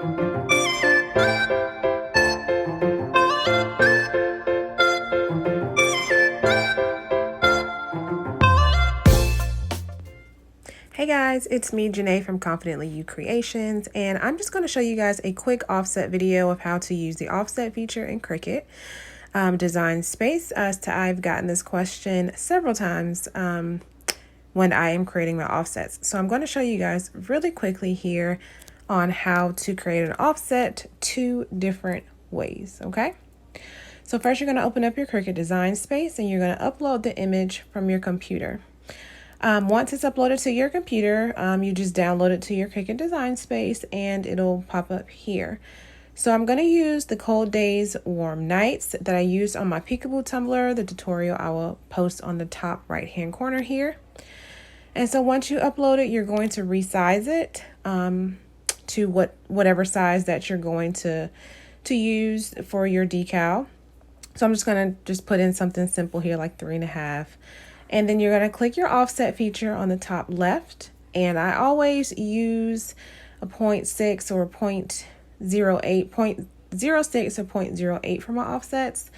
Hey guys, it's me, Janae from Confidently You Creations, and I'm just going to show you guys a quick offset video of how to use the offset feature in Cricut Design Space. I've gotten this question several times when I am creating my offsets. So I'm going to show you guys really quickly here on how to create an offset 2 different ways, okay? So first you're going to open up your Cricut Design Space and you're going to upload the image from your computer. Once it's uploaded to your computer, you just download it to your Cricut Design Space and it'll pop up here. So I'm going to use the Cold Days, Warm Nights that I used on my Peekaboo tumbler. The tutorial I will post on the top right hand corner here. And so once you upload it, you're going to resize it to whatever size that you're going to use for your decal. So I'm just going to put in something simple here like 3.5. And then you're going to click your offset feature on the top left. And I always use a 0.6 or a 0.08, 0.06 or 0.08 for my offsets.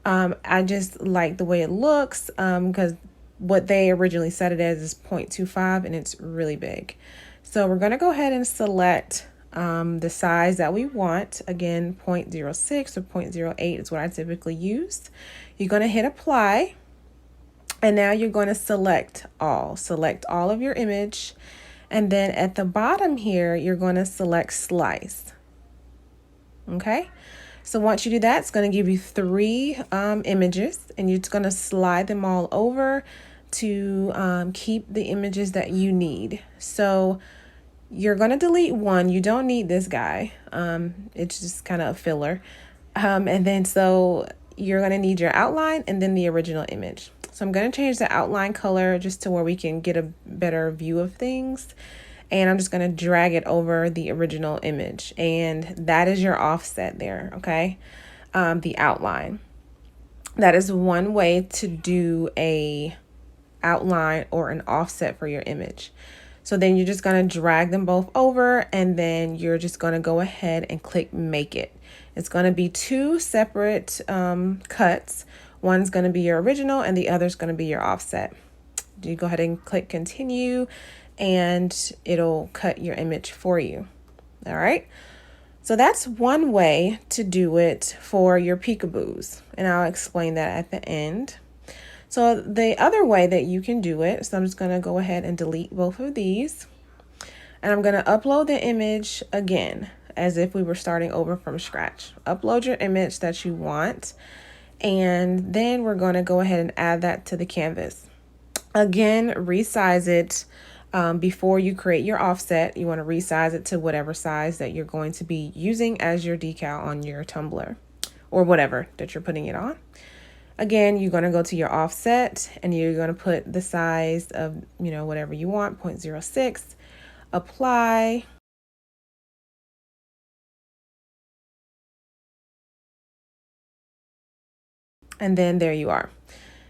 I just like the way it looks because what they originally set it as is 0.25 and it's really big. So we're going to go ahead and select the size that we want. Again, 0.06 or 0.08 is what I typically use. You're going to hit apply. And now you're going to select all of your image. And then at the bottom here, you're going to select slice. Okay. So once you do that, it's going to give you 3 images and you're just going to slide them all over to keep the images that you need. So you're going to delete one. You don't need this guy. It's just kind of a filler. And then so you're going to need your outline and then the original image. So I'm going to change the outline color just to where we can get a better view of things. And I'm just going to drag it over the original image. And that is your offset there, okay? The outline. That is one way to do a outline or an offset for your image. So then you're just going to drag them both over and then you're just going to go ahead and click make it. It's going to be 2 separate cuts. One's going to be your original and the other's going to be your offset. You go ahead and click continue and it'll cut your image for you. All right. So that's one way to do it for your peekaboos. And I'll explain that at the end. So the other way that you can do it, so I'm just going to go ahead and delete both of these. And I'm going to upload the image again, as if we were starting over from scratch. Upload your image that you want. And then we're going to go ahead and add that to the canvas. Again, resize it before you create your offset. You want to resize it to whatever size that you're going to be using as your decal on your tumbler or whatever that you're putting it on. Again, you're going to go to your offset and you're going to put the size of, whatever you want, 0.06, apply. And then there you are.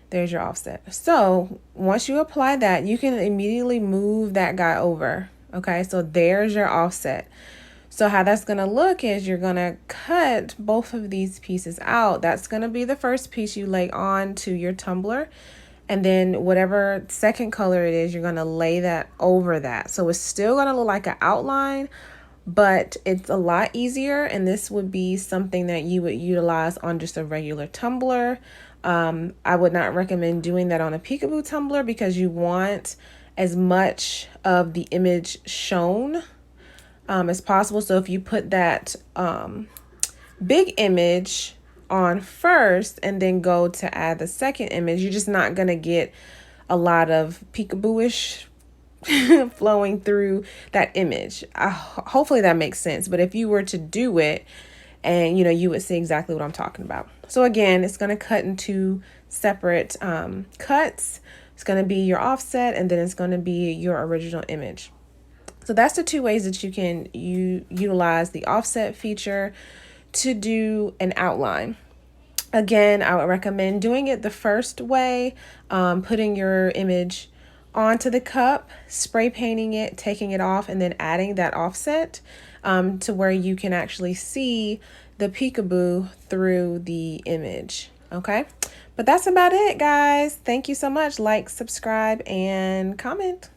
There's your offset. So once you apply that, you can immediately move that guy over. Okay, so there's your offset. So how that's going to look is you're going to cut both of these pieces out. That's going to be the first piece you lay on to your tumbler. And then whatever second color it is, you're going to lay that over that. So it's still going to look like an outline, but it's a lot easier. And this would be something that you would utilize on just a regular tumbler. I would not recommend doing that on a peekaboo tumbler because you want as much of the image shown as possible. So if you put that big image on first and then go to add the second image, you're just not going to get a lot of peekaboo-ish flowing through that image. Hopefully that makes sense. But if you were to do it, and you would see exactly what I'm talking about. So again, it's going to cut into separate cuts. It's going to be your offset and then it's going to be your original image. So that's the 2 ways that you can utilize the offset feature to do an outline. Again, I would recommend doing it the first way, putting your image onto the cup, spray painting it, taking it off, and then adding that offset to where you can actually see the peekaboo through the image. Okay, but that's about it, guys. Thank you so much. Like, subscribe, and comment.